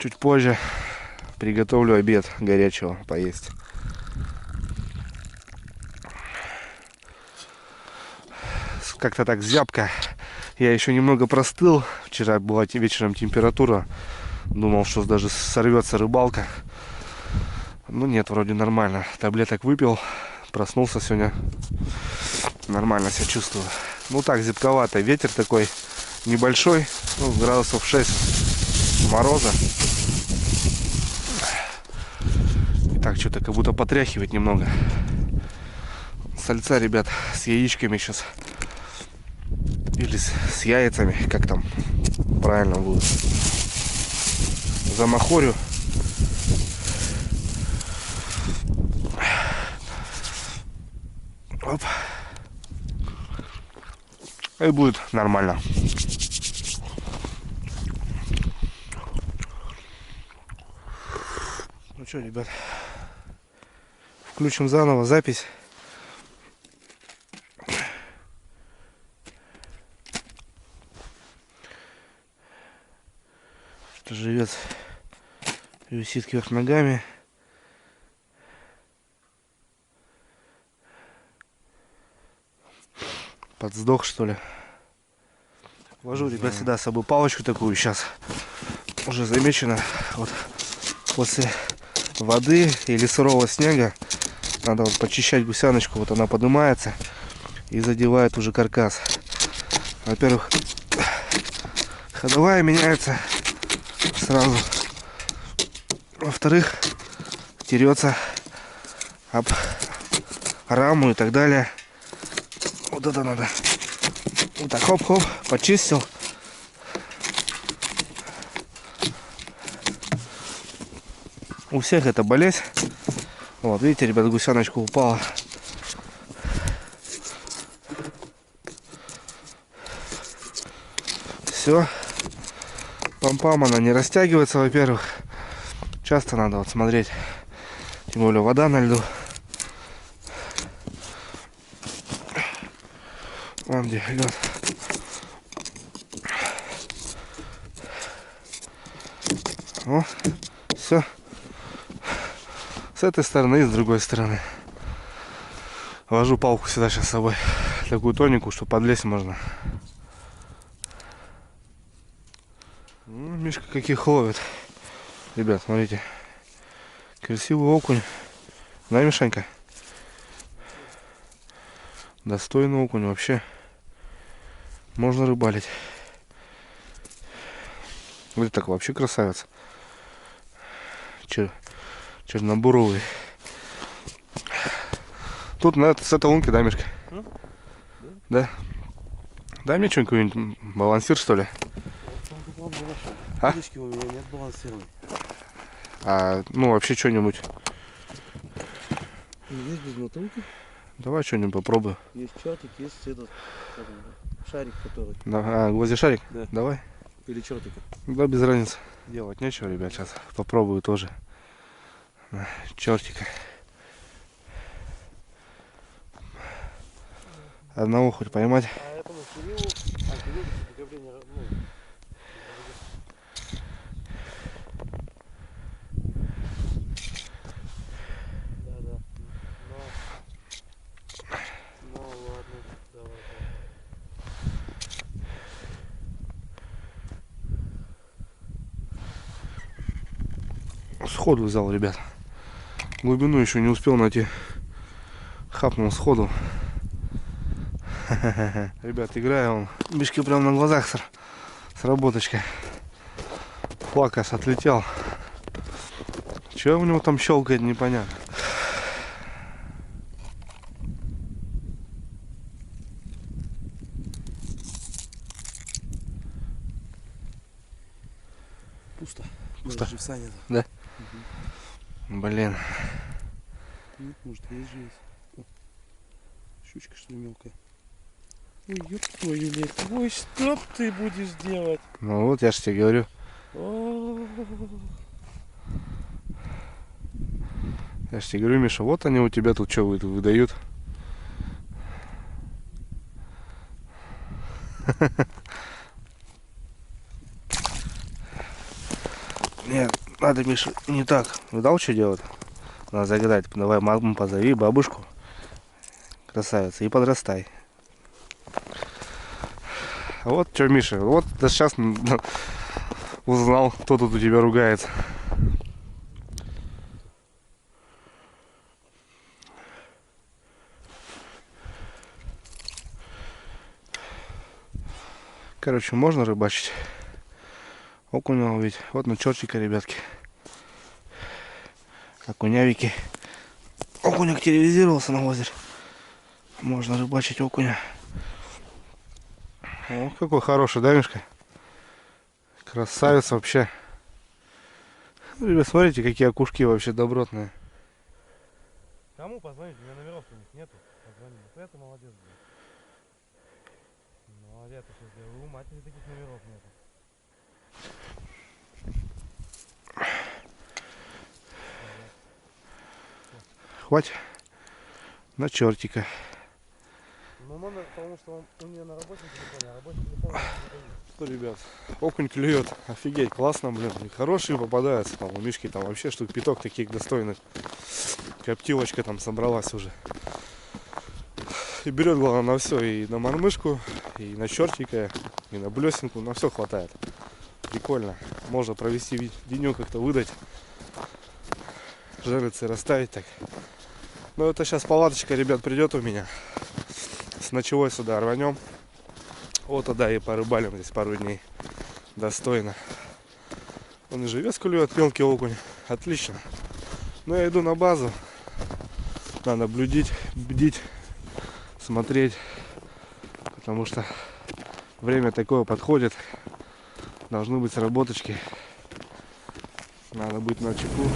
Чуть позже приготовлю обед горячего поесть. Как-то так зябко. Я еще немного простыл. Вчера была вечером температура. Думал, что даже сорвется рыбалка. Ну нет, вроде нормально. Таблеток выпил. Проснулся сегодня. Нормально себя чувствую. Ну так, зябковато. Ветер такой небольшой. Ну, градусов 6 мороза. И так что-то как будто потряхивает немного. Сальца, ребят, с яичками сейчас. Или с яйцами, как там правильно будет. Замахорю. Оп. И будет нормально. Ну что, ребят, включим заново запись. Что живет и висит кверх ногами. Подсдох, что ли. Вожу, ребят, всегда с собой палочку такую. Сейчас уже замечено. Вот после воды или сырого снега надо вот почищать гусяночку. Вот она поднимается. и задевает уже каркас. Во-первых, ходовая меняется сразу. Во-вторых, терется об раму и так далее. Вот это надо. Вот так, хоп-хоп, почистил. У всех это болезнь. Вот, видите, ребят, гусеночка упала. Все. Пам-пам, она не растягивается, во-первых. Часто надо вот смотреть. Тем более вода на льду. Вон где лед. О, все. С этой стороны и с другой стороны. Вожу палку сюда сейчас с собой. Такую тоненькую, что подлезть можно. Ну, Мишка каких ловит. Ребят, смотрите. Красивый окунь. Да, Мишанька? Достойный окунь вообще. Можно рыбалить. Вот так вообще красавец. Чернобуровый. Тут с этой лунки, да, Мишка? Да. Дай мне что-нибудь, балансир, что ли? А? Удочки у меня нет балансированной. А, ну, вообще что-нибудь. Есть безмотунки, Давай что-нибудь попробую. есть чертик, есть этот как он, шарик, который. Да, гвоздишарик? Да. Давай. Или чертика. Да, без разницы. Делать нечего, ребят, сейчас попробую тоже. Чертика. Одного хоть поймать. А этому Кириллу, Кирилл декабря Да. Ну ладно, давай. Сходу взял, ребят. Глубину еще не успел найти. Хапнул сходу. Ребят, играю он. Мишки прям на глазах с работочкой. Флакас отлетел. Че у него там щелкает, непонятно. Пусто. Пусто. Даже в сане. Да? Блин. Нет, может, есть же есть. О, щучка, что ли, мелкая. Ой, ёб твою лет. Ой, что ты будешь делать? Ну вот, я же тебе говорю. Я же тебе говорю, Миша, вот они у тебя тут что выдают. Нет, надо, Миша, не так. Видал, что делать? Надо загадать. Давай маму позови, бабушку. Красавица. И подрастай. А вот что, Миша, вот да сейчас узнал, кто тут у тебя ругается. Короче, можно рыбачить. Окуня ловить. Вот на чертика, ребятки. Окунявики. Окунь активизировался на озере. Можно рыбачить окуня. О, какой хороший, да, Мишка? Красавец вообще. Ребят, смотрите, какие окушки вообще добротные. Кому позвонить? У меня номеров у них нету. Позвони. Вот это молодец, блин. Молодец, если у матери таких номеров нету. Хватит. На чертика. Ну, номер, потому что он у нее на рабочем телефоне, а рабочий телефон у меня не Что, ребят, окунь клюет. Офигеть, классно, блин. И хорошие попадаются. Там у Мишки там вообще штук пяток таких достойных. Коптилочка там собралась уже. И берет, главное, на все. И на мормышку, и на чертика, и на блесенку. На все хватает. Прикольно. Можно провести денек, как-то выдать. Жерлицы расставить так. Ну, это сейчас палаточка, ребят, придет у меня. с ночевой сюда рванем. Вот тогда и порыбалим здесь пару дней. Достойно. Он и живец клюет, мелкий окунь. Отлично. Но я иду на базу. Надо бдить, смотреть. Потому что время такое подходит. Должны быть сработочки. Надо быть начеку.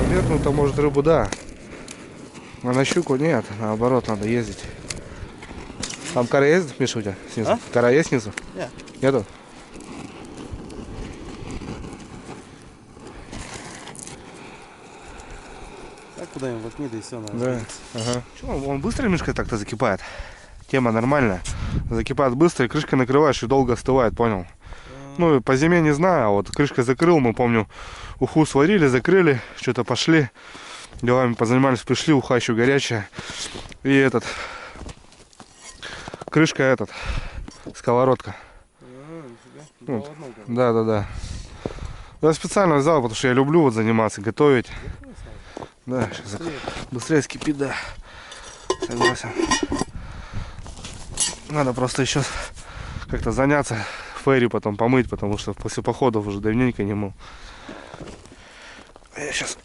Вернуто может рыбу, да. А на щуку нет. Наоборот, надо ездить. Там кора есть, Миша, у тебя снизу? А? Кора есть снизу? Нет. Нету? Так куда-нибудь воткни, да и все. Да. Ага. Чё, он быстро, Мишка, так-то закипает? Тема нормальная. Закипает быстро, и крышкой накрываешь и долго остывает, понял? Ну, по зиме не знаю, а вот крышкой закрыл, мы, помню, уху сварили, закрыли, что-то пошли, делами позанимались, пришли, уха еще горячая. И крышка сковородка. Ну, да. Я специально взял, потому что я люблю вот заниматься, готовить. Да, сейчас быстрее скипит, да. Согласен. Надо просто еще как-то заняться, ферри потом помыть, потому что после походов уже давненько не мыл. Я сейчас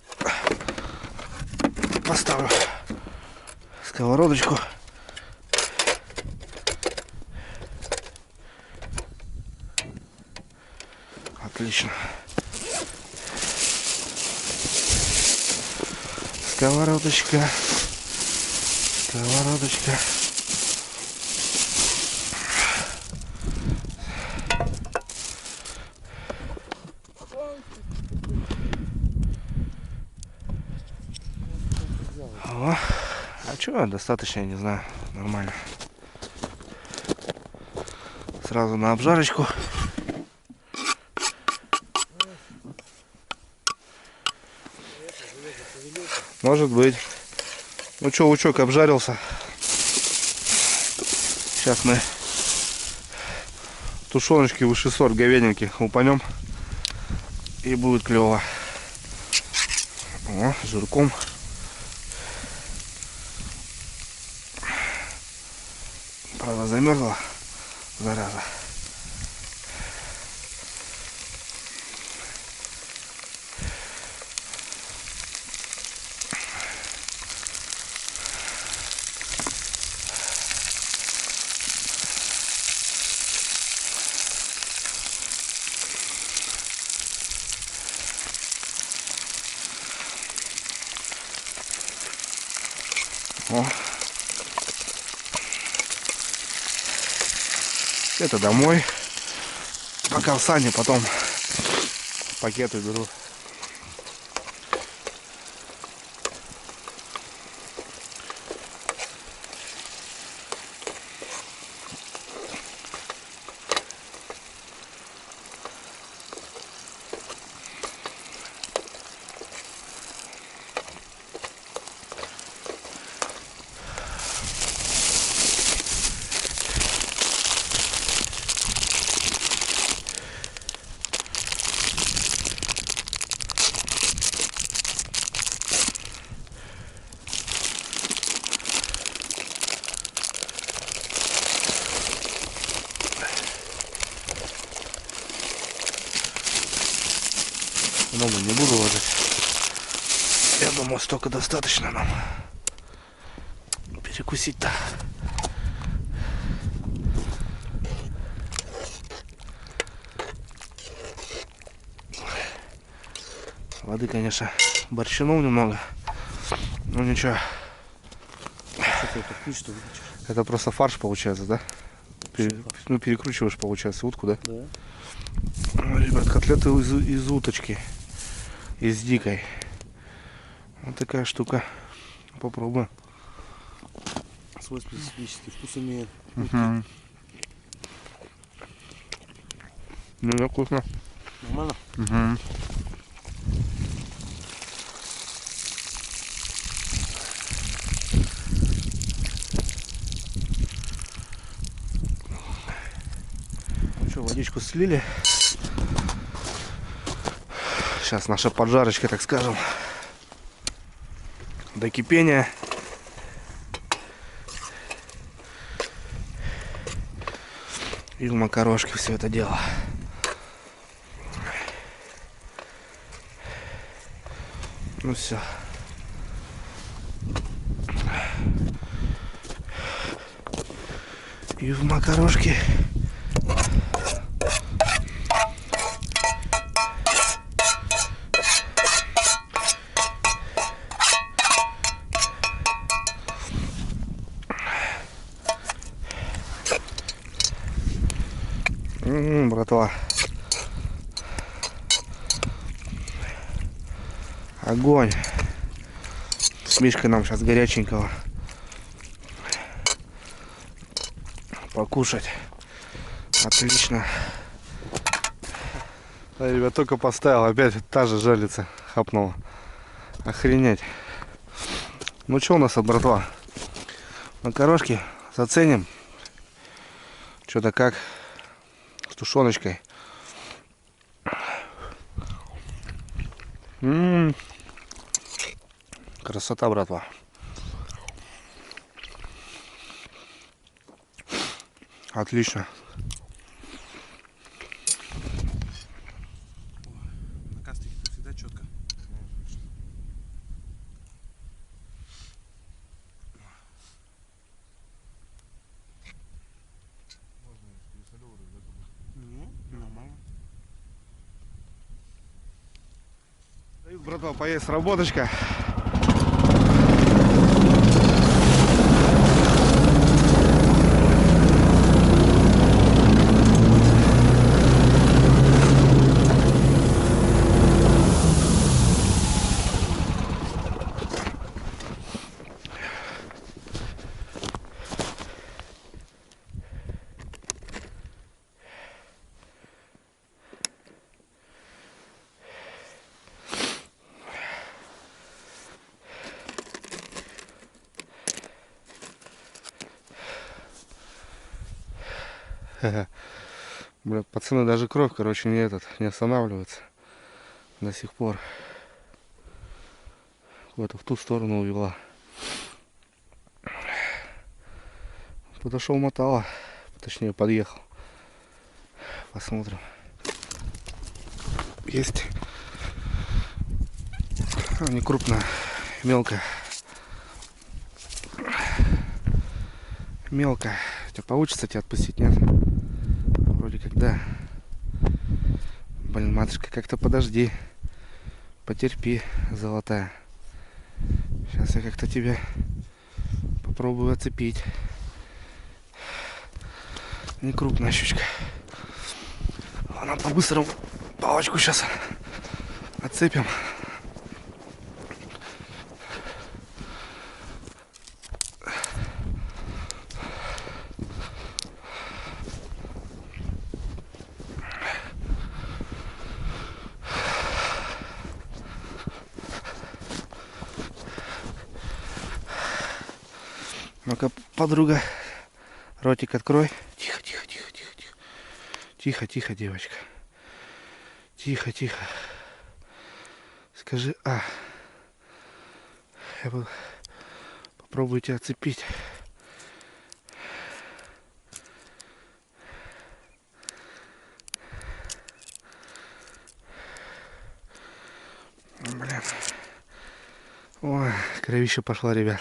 поставлю сковородочку. Отлично. Сковородочка. О, а чё, достаточно, я не знаю, нормально. Сразу на обжарочку. Может быть. Ну что, лучок обжарился. Сейчас мы тушеночки высший сорт говядинки упанем. И будет клево. О, жирком. Правда, замерзла, зараза. О. Это домой. Пока в сане, потом пакеты беру. Много не буду ложить. Я думаю, столько достаточно нам перекусить-то. Воды, конечно, борщинул немного. Ну ничего. Это просто фарш получается, да? Ну, перекручиваешь, получается, утку, да? Да. Ну, ребят, котлеты из уточки. Из дикой. Вот такая штука. Попробуем. Свой специфический вкус имеет. Угу. Ну, да, вкусно. Нормально? Угу. Что, водичку слили. Сейчас наша поджарочка, так скажем, до кипения. И в макарошке все это дело. Ну все. И в макарошке. Братва. Огонь. С Мишкой нам сейчас горяченького покушать. Отлично. Да, ребят, только поставил, опять та же жалится хапнула. Охренеть. Ну что у нас от братва? Макарошки заценим. Что-то как с тушеночкой. Красота, братва. Отлично. На кастике всегда четко. Нормально. Дают, братва, поесть работочка. Бля, пацаны, даже кровь, короче, не останавливается до сих пор. Куда-то в ту сторону увела. Подошел мотало, точнее подъехал. Посмотрим. Есть. Не крупная, мелкая. Мелкая. Тебя получится тебя отпустить, нет? Вроде как да. Блин, матушка, как-то подожди. Потерпи, золотая. Сейчас я как-то тебя попробую оцепить. Не крупная щучка. Ладно, по-быстрому палочку сейчас отцепим. Ну-ка, подруга, ротик открой. Тихо, тихо, тихо, тихо, тихо. Тихо, тихо, девочка. Тихо, тихо. Скажи, я попробую тебя отцепить. Блин. Ой, кровища пошла, ребят.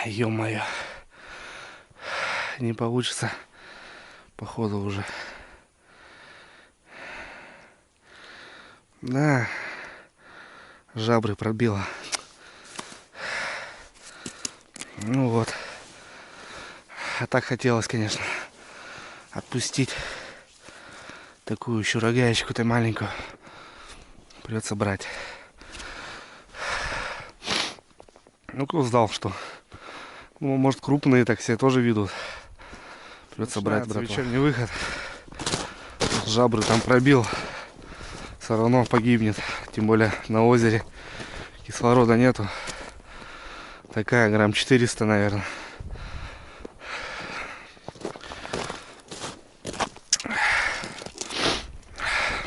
Ё-моё. Не получится. Походу уже. Да. Жабры пробило. Ну вот. А так хотелось, конечно, отпустить такую еще рогаечку-то маленькую. Придется брать. Ну, кто знал, что... Ну, может, крупные так все тоже видут. Придется брать, братва. Вечерний выход. Жабры там пробил. Все равно погибнет. Тем более на озере кислорода нету. Такая грамм 400, наверное.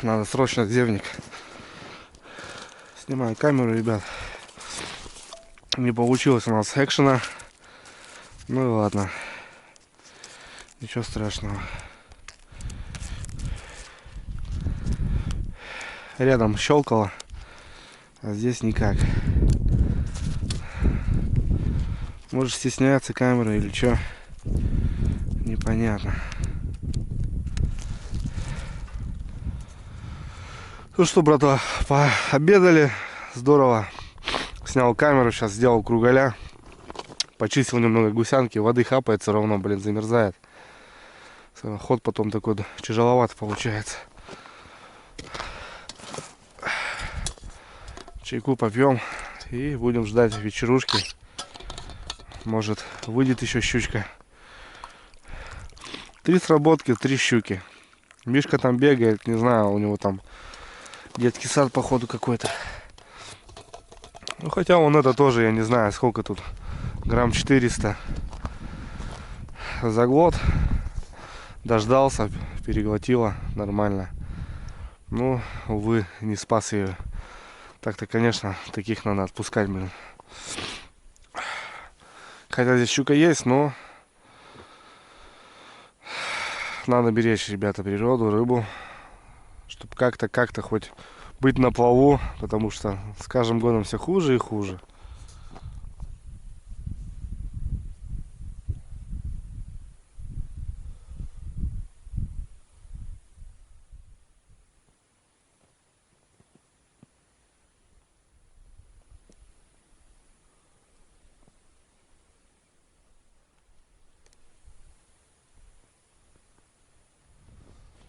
Надо срочно зевник. Снимаю камеру, ребят. Не получилось у нас экшена. Ну и ладно. Ничего страшного. Рядом щелкало, а здесь никак. Может, стесняется камера или что? Непонятно. Ну что, братва, пообедали. Здорово. Снял камеру, сейчас сделал кругаля. Почистил немного гусянки. Воды хапает, все равно, блин, замерзает. Ход потом такой тяжеловато получается. Чайку попьем и будем ждать вечерушки. Может, выйдет еще щучка. 3 сработки, 3 щуки. Мишка там бегает, не знаю, у него там детский сад походу какой-то. Ну хотя он это тоже, я не знаю, сколько тут, грамм 400. Заглот. Дождался, переглотила нормально. Ну, увы, не спас ее. Так-то, конечно, таких надо отпускать, блин. Хотя здесь щука есть, но надо беречь, ребята, природу, рыбу. Чтобы как-то хоть быть на плаву. Потому что с каждым годом все хуже и хуже.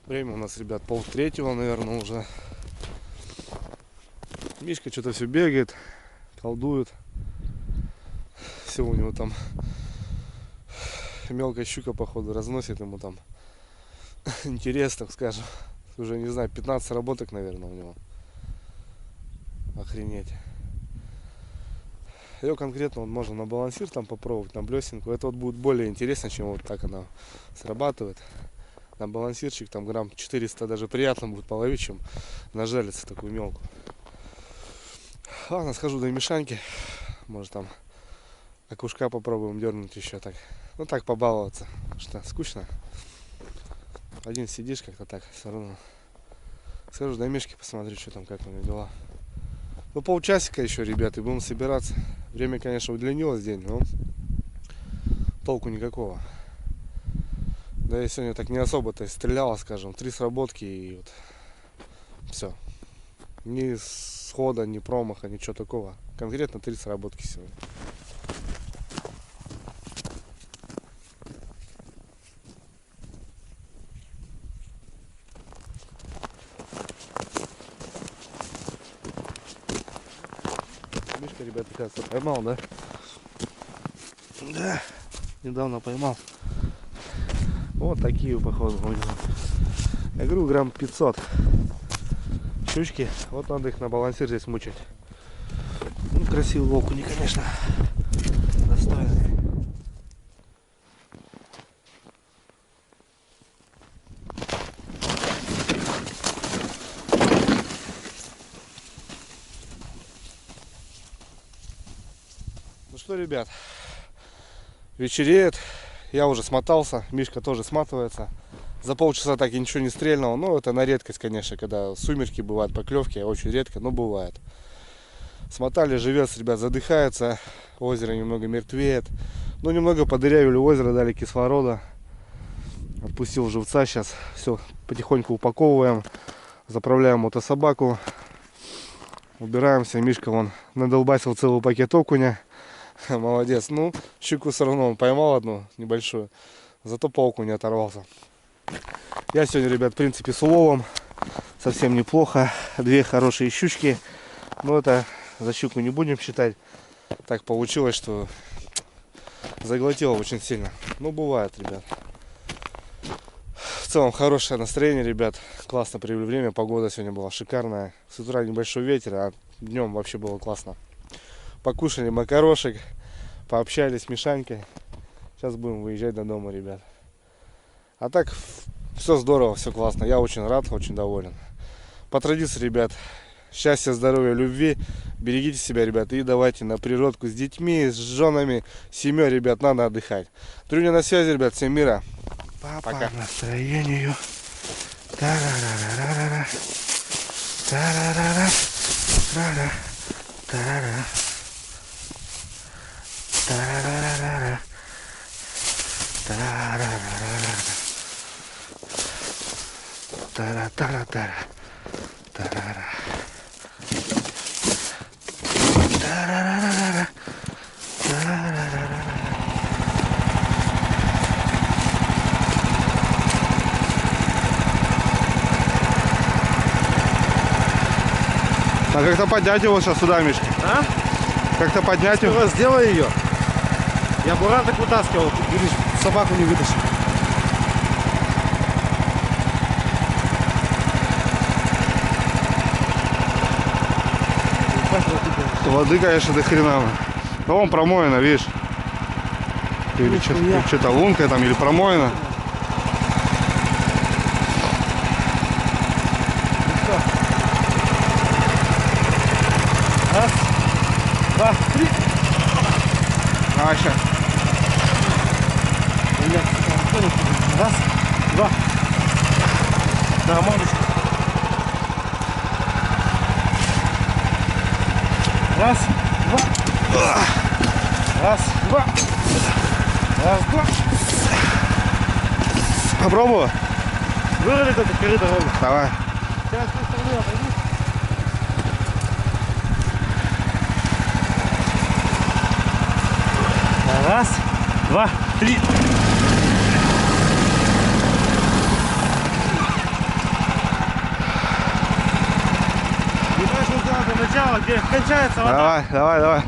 Время у нас, ребят, 2:30, наверное, уже. Мишка что-то все бегает, колдует. Все у него там мелкая щука, походу, разносит ему там интерес, так скажем. Уже, не знаю, 15 работок, наверное, у него. Охренеть. Ее конкретно вот можно на балансир там попробовать, на блесенку. Это вот будет более интересно, чем вот так она срабатывает. На балансирчик там грамм 400 даже приятно будет половить, чем нажалиться такую мелкую. Ладно, схожу до Мишаньки. Может там окушка попробуем дернуть еще так. Ну так побаловаться. Что скучно. Один сидишь как-то так все равно. Схожу до Мишки, посмотрю, что там, как у него дела. Ну полчасика еще, ребята, и будем собираться. Время, конечно, удлинилось день, но толку никакого. Да я сегодня так не особо-то стреляла, скажем, 3 сработки и вот все. Ни схода, ни промаха, ничего такого. Конкретно 3 сработки сегодня. Мишка, ребята, кажется, поймал, да? Да, недавно поймал. Вот такие, походу, у него. Я говорю, грамм 500 щучки. Вот надо их на балансир здесь мучить. Ну, красивый окунь, конечно. Достойный. Ну что, ребят, вечереет. Я уже смотался, Мишка тоже сматывается. За полчаса так и ничего не стрельнул. Ну, это на редкость, конечно, когда сумерки бывают, поклевки, очень редко, но бывает. Смотали, живец, ребят, задыхается. Озеро немного мертвеет. Ну, немного подырявили озеро, дали кислорода. Отпустил живца, сейчас все потихоньку упаковываем. Заправляем мотособаку. Убираемся. Мишка вон надолбасил целый пакет окуня. Молодец. Ну, щуку все равно он поймал одну небольшую. Зато по окуню не оторвался. Я сегодня, ребят, в принципе, с уловом. Совсем неплохо. 2 хорошие щучки. Но это за щуку не будем считать. Так получилось, что заглотила очень сильно. Ну, бывает, ребят. В целом, хорошее настроение, ребят. Классно провели время. Погода сегодня была шикарная. С утра небольшой ветер, а днем вообще было классно. Покушали макарошек, пообщались с Мишанькой. Сейчас будем выезжать до дома, ребят. А так, все здорово, все классно. Я очень рад, очень доволен. По традиции, ребят, счастья, здоровья, любви. Берегите себя, ребят, и давайте на природку с детьми, с женами, с семьей, ребят, надо отдыхать. Трюня на связи, ребят, всем мира. Пока. Настроению. Тарарарарара. Тарарара. Тарара. Тарара. Тарарарара. Тарарарара. Тара-тара-тара. Тарара. Тарарарара. Тарарарара. А как-то поднять его сейчас сюда, Мишка. А? Как-то поднять его. Сделай ее. Я буран так вытаскивал, видишь, собаку не вытащил. Воды, конечно, до хрена. Да вон промоина, видишь. Или что-то лунка там, или промоина. Раз, два, три. А, сейчас. Раз, два. Нормально. Раз, два. Раз, два. Раз, два. Попробую. Вырвали только корыто ровно. Давай. Сейчас с той стороны отойди. Раз, два, три. Не точно сделать до начала, где кончается вода. Давай.